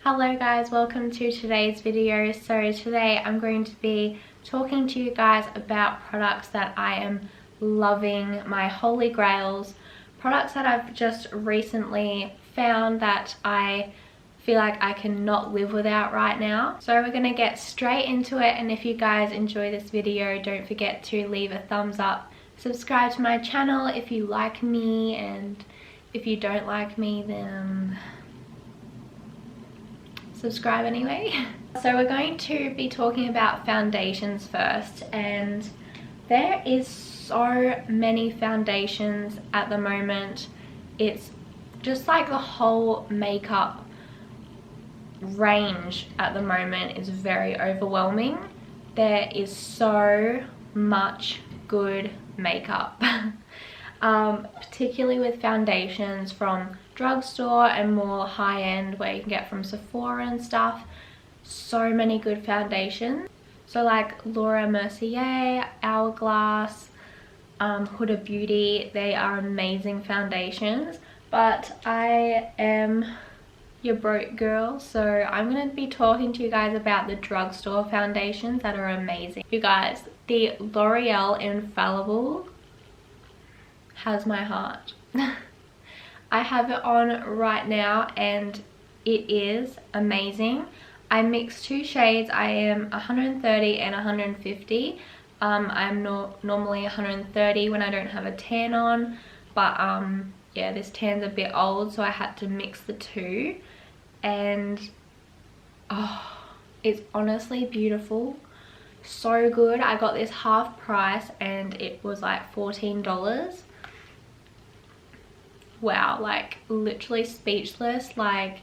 Hello guys, welcome to today's video. So today I'm going to be talking to you guys about products that I am loving, my holy grails, products that I've just recently found that I feel like I cannot live without right now. So we're going to get straight into it, and if you guys enjoy this video, don't forget to leave a thumbs up, subscribe to my channel if you like me, and if you don't like me then subscribe anyway. So we're going to be talking about foundations first, and there is so many foundations at the moment. It's just like the whole makeup range at the moment is very overwhelming. There is so much good makeup, particularly with foundations from drugstore and more high-end where you can get from Sephora and stuff. So many good foundations. So like Laura Mercier, Hourglass, Huda Beauty, they are amazing foundations. But I am your broke girl, so I'm going to be talking to you guys about the drugstore foundations that are amazing. You guys, the L'Oreal Infallible has my heart. I have it on right now and it is amazing. I mixed two shades. I am 130 and 150. I'm normally 130 when I don't have a tan on, but yeah, this tan's a bit old, so I had to mix the two, and oh, it's honestly beautiful, so good. I got this half price and it was like $14. Wow, like literally speechless. Like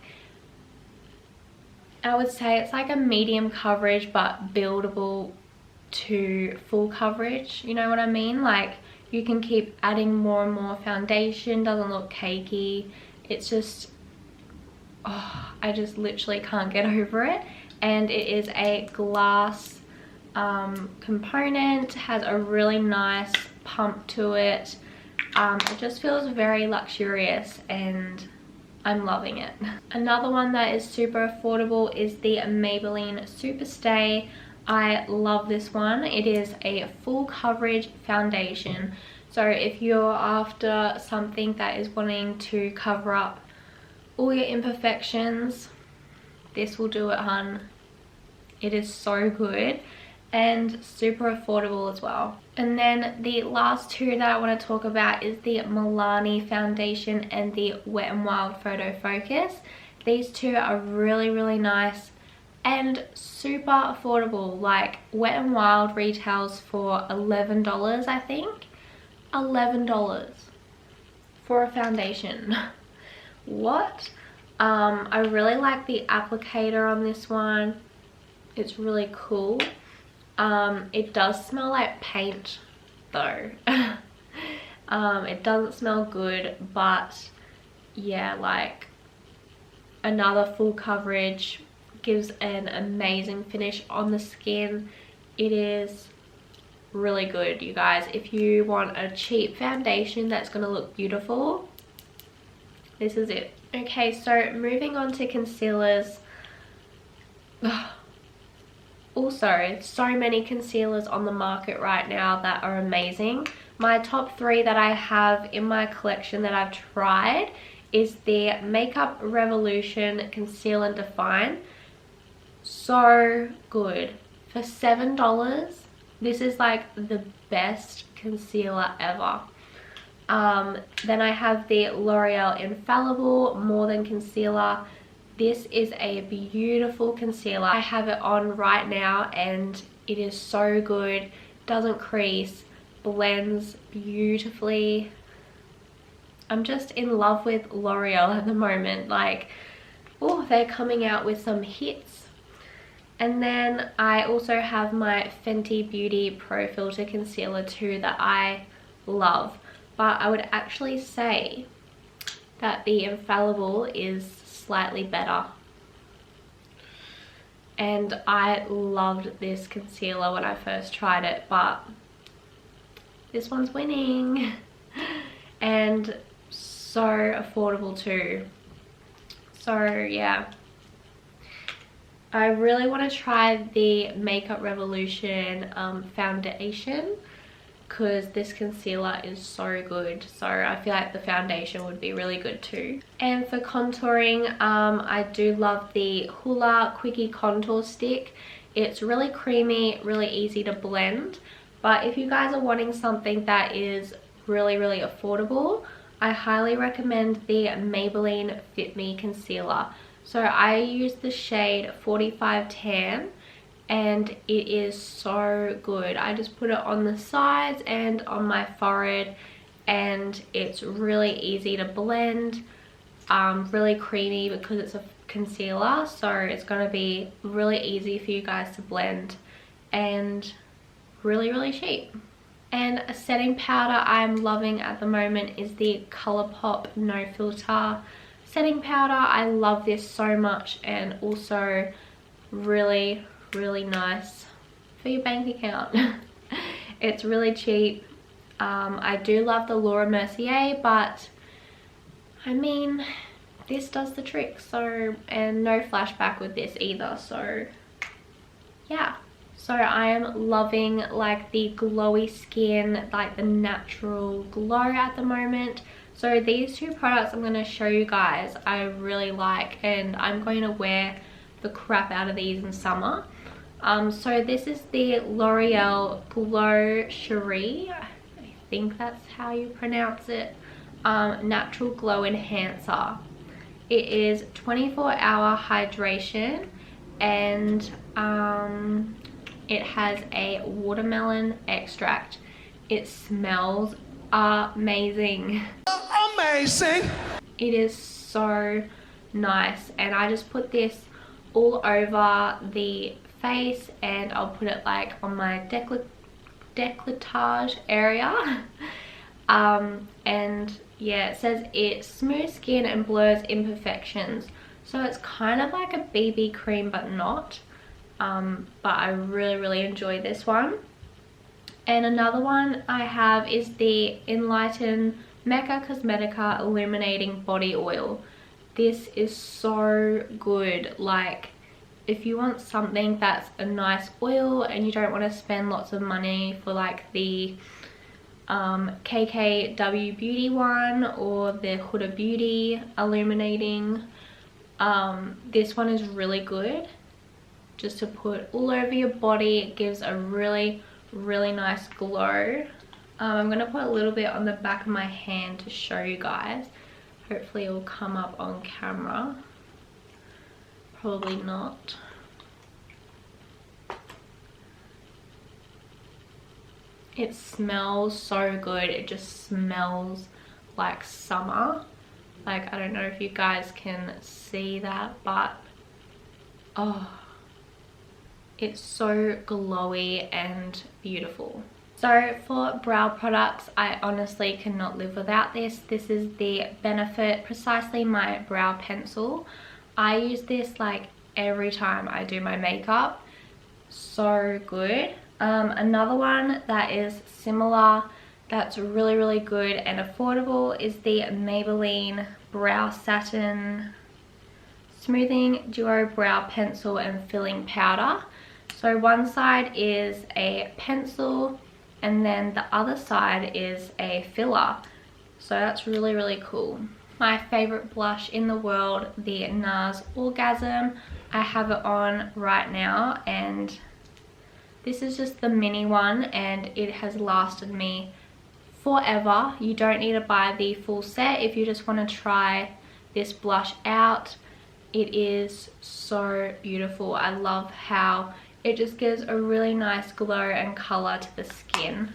I would say it's like a medium coverage but buildable to full coverage, you know what I mean? Like you can keep adding more and more foundation, doesn't look cakey. It's just, oh, I just literally can't get over it. And it is a glass component, has a really nice pump to it. It just feels very luxurious and I'm loving it. Another one that is super affordable is the Maybelline Superstay. I love this one. It is a full coverage foundation. So if you're after something that is wanting to cover up all your imperfections, this will do it, hun. It is so good and super affordable as well. And then the last two that I want to talk about is the Milani foundation and the Wet n Wild Photo Focus. These two are really nice and super affordable. Like Wet n Wild retails for $11, I think. $11 for a foundation. What? I really like the applicator on this one. It's really cool. It does smell like paint though. It doesn't smell good, but yeah, like another full coverage, gives an amazing finish on the skin. It is really good, you guys. If you want a cheap foundation that's going to look beautiful, this is it. Okay, so moving on to concealers. Also, so many concealers on the market right now that are amazing. My top three that I have in my collection that I've tried is the Makeup Revolution Conceal and Define. So good. For $7, this is like the best concealer ever. Then I have the L'Oreal Infallible More Than Concealer. This is a beautiful concealer. I have it on right now and it is so good. Doesn't crease, blends beautifully. I'm just in love with L'Oreal at the moment. Like, oh, they're coming out with some hits. And then I also have my Fenty Beauty Pro Filter Concealer too that I love. But I would actually say that the Infallible is slightly better. And I loved this concealer when I first tried it, but this one's winning. And so affordable too. So yeah, I really want to try the Makeup Revolution foundation, because this concealer is so good. So I feel like the foundation would be really good too. And for contouring, I do love the Hoola Quickie Contour Stick. It's really creamy, really easy to blend. But if you guys are wanting something that is really, really affordable, I highly recommend the Maybelline Fit Me Concealer. So I use the shade 45 Tan, and it is so good. I just put it on the sides and on my forehead, and it's really easy to blend, really creamy because it's a concealer, so it's going to be really easy for you guys to blend, and really, really cheap. And a setting powder I'm loving at the moment is the Colourpop No Filter setting powder. I love this so much, and also really, really nice for your bank account. It's really cheap. I do love the Laura Mercier, but I mean, this does the trick. So, and no flashback with this either, so yeah. So I am loving like the glowy skin, like the natural glow at the moment. So these two products I'm going to show you guys I really like, and I'm going to wear the crap out of these in summer. So this is the L'Oreal Glow Cherie, I think that's how you pronounce it, Natural Glow Enhancer. It is 24-hour hydration, and it has a watermelon extract. It smells amazing. Amazing! It is so nice, and I just put this all over the face, and I'll put it like on my décolletage area. And yeah, it says it smooths skin and blurs imperfections, so it's kind of like a BB cream but not. But I really, really enjoy this one. And another one I have is the Enlighten Mecca Cosmetica Illuminating Body Oil. This is so good. Like, if you want something that's a nice oil and you don't want to spend lots of money for like the KKW Beauty one or the Huda Beauty Illuminating, this one is really good just to put all over your body. It gives a really, really nice glow. I'm going to put a little bit on the back of my hand to show you guys. Hopefully it will come up on camera. Probably not. It smells so good. It just smells like summer. Like, I don't know if you guys can see that, but oh, it's so glowy and beautiful. So for brow products, I honestly cannot live without this. This is the Benefit Precisely My Brow Pencil. I use this like every time I do my makeup. So good. Another one that is similar, that's really, really good and affordable, is the Maybelline Brow Satin Smoothing Duo Brow Pencil and Filling Powder. So one side is a pencil, and then the other side is a filler. So that's really, really cool. My favorite blush in the world, the NARS Orgasm. I have it on right now, and this is just the mini one, and it has lasted me forever. You don't need to buy the full set if you just want to try this blush out. It is so beautiful. I love how it just gives a really nice glow and color to the skin.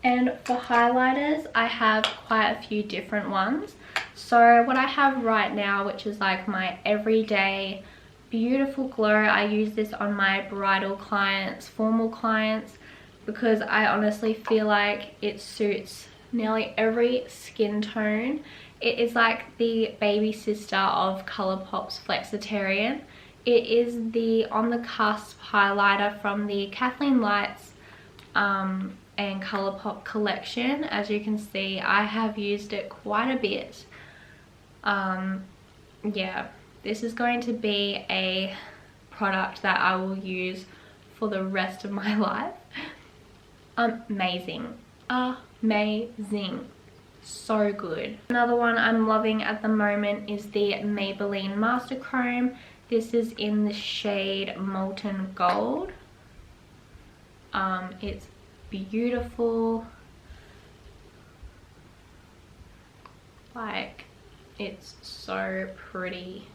And for highlighters, I have quite a few different ones. So what I have right now, which is like my everyday beautiful glow, I use this on my bridal clients, formal clients, because I honestly feel like it suits nearly every skin tone. It is like the baby sister of Colourpop's Flexitarian. It is the On the Cusp highlighter from the Kathleen Lights and Colourpop collection. As you can see, I have used it quite a bit. Yeah, this is going to be a product that I will use for the rest of my life. Amazing. Amazing. So good. Another one I'm loving at the moment is the Maybelline Master Chrome. This is in the shade Molten Gold. It's beautiful. Like, it's so pretty.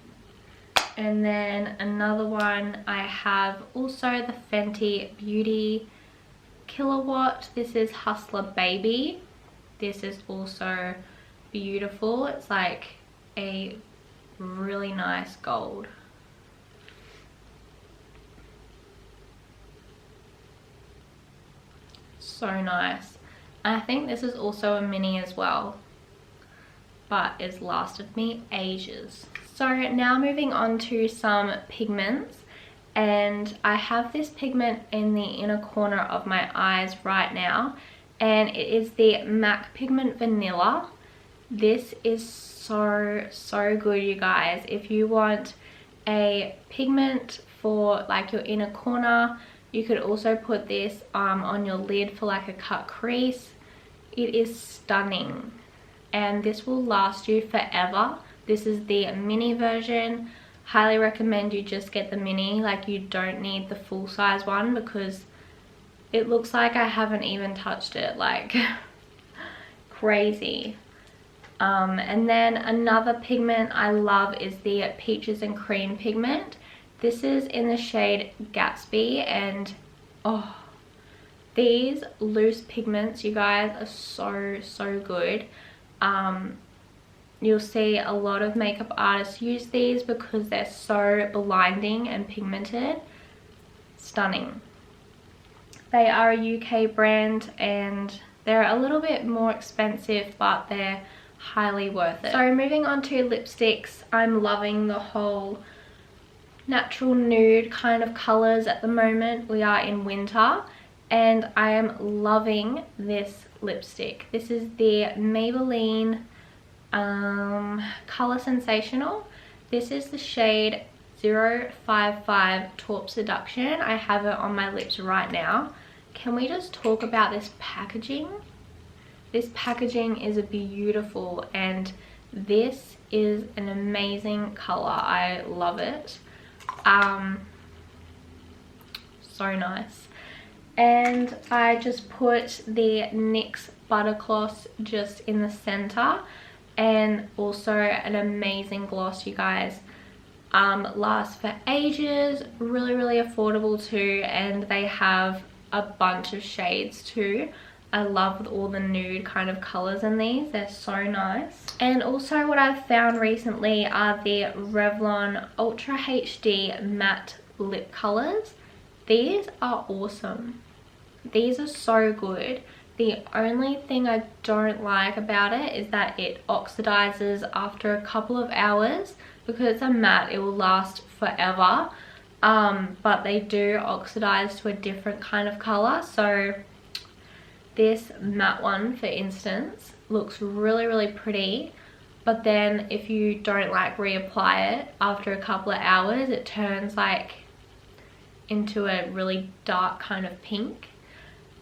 And then another one I have also the Fenty Beauty Killawatt. This is Hustler Baby. This is also beautiful. It's like a really nice gold. So nice. And I think this is also a mini as well, but it's lasted me ages. So now moving on to some pigments, and I have this pigment in the inner corner of my eyes right now, and it is the MAC Pigment Vanilla. This is so good, you guys. If you want a pigment for like your inner corner, you could also put this on your lid for like a cut crease. It is stunning, and this will last you forever. This is the mini version. Highly recommend you just get the mini. Like, you don't need the full size one because it looks like I haven't even touched it. Like, crazy. And then another pigment I love is the Peaches and Cream pigment. This is in the shade Gatsby, and oh, these loose pigments, you guys, are so good. You'll see a lot of makeup artists use these because they're so blinding and pigmented. Stunning. They are a UK brand and they're a little bit more expensive, but they're highly worth it. So moving on to lipsticks, I'm loving the whole natural nude kind of colors at the moment. We are in winter and I am loving this lipstick. This is the Maybelline Color Sensational. This is the shade 055 Taupe Seduction. I have it on my lips right now. Can we just talk about this packaging? This packaging is beautiful, and this is an amazing color. I love it. So nice. And I just put the NYX butter gloss just in the center, and also an amazing gloss, you guys. Lasts for ages, really affordable too, and they have a bunch of shades too. I love all the nude kind of colors in these. They're so nice. And also what I've found recently are the Revlon Ultra HD matte lip colors. These are awesome. These are so good. The only thing I don't like about it is that it oxidizes after a couple of hours. Because it's a matte, it will last forever. But they do oxidize to a different kind of color. So this matte one, for instance, looks really pretty, but then if you don't like reapply it after a couple of hours, it turns like into a really dark kind of pink.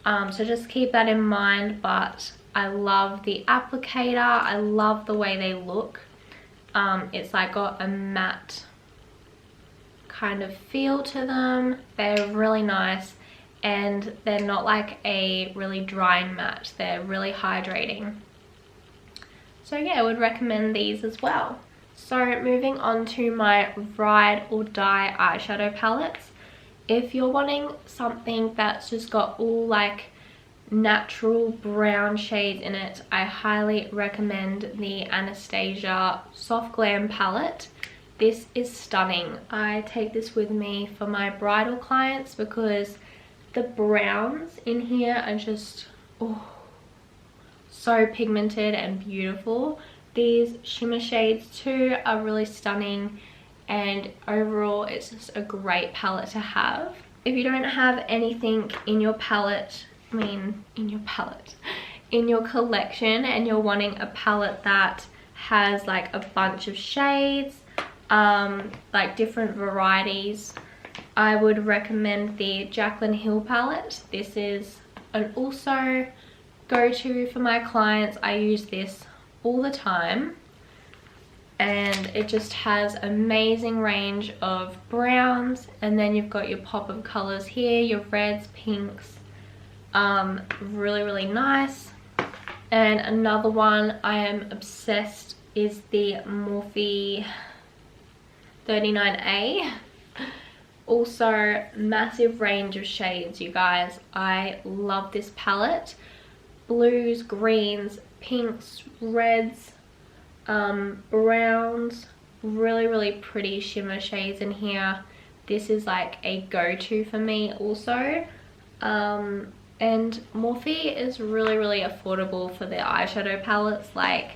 So just keep that in mind. But I love the applicator. I love the way they look. It's like got a matte kind of feel to them. They're really nice. And they're not like a really dry matte. They're really hydrating. So yeah, I would recommend these as well. So moving on to my ride or die eyeshadow palettes. If you're wanting something that's just got all like natural brown shades in it, I highly recommend the Anastasia Soft Glam palette. This is stunning. I take this with me for my bridal clients because the browns in here are just so pigmented and beautiful. These shimmer shades too are really stunning, and overall it's just a great palette to have. If you don't have anything in your palette, in your collection, and you're wanting a palette that has like a bunch of shades, like different varieties, I would recommend the Jaclyn Hill palette. This is an also go-to for my clients. I use this all the time. And it just has amazing range of browns, and then you've got your pop of colors here, your reds, pinks, really nice. And another one I am obsessed is the Morphe 39A. Also massive range of shades, you guys. I love this palette. Blues, greens, pinks, reds, browns, really pretty shimmer shades in here. This is like a go-to for me also. And Morphe is really affordable for their eyeshadow palettes. Like,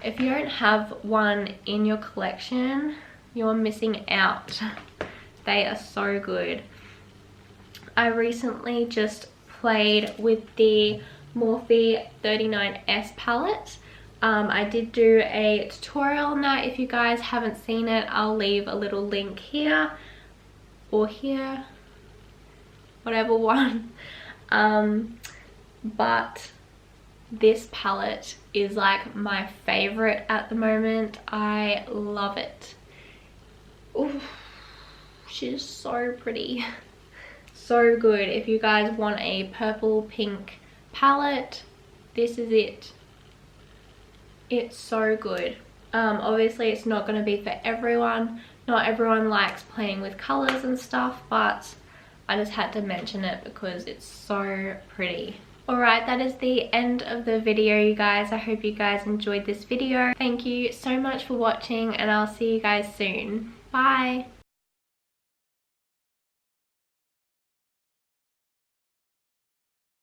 if you don't have one in your collection, you're missing out. They are so good. I recently just played with the Morphe 39S palette. I did do a tutorial on that. If you guys haven't seen it, I'll leave a little link here or here, whatever one. But this palette is like my favorite at the moment. I love it. Ooh, she's so pretty. So good. If you guys want a purple pink palette, this is it. It's so good. Obviously it's not going to be for everyone. Not everyone likes playing with colors and stuff, but I just had to mention it because it's so pretty. Alright, that is the end of the video, you guys. I hope you guys enjoyed this video. Thank you so much for watching, and I'll see you guys soon. Bye!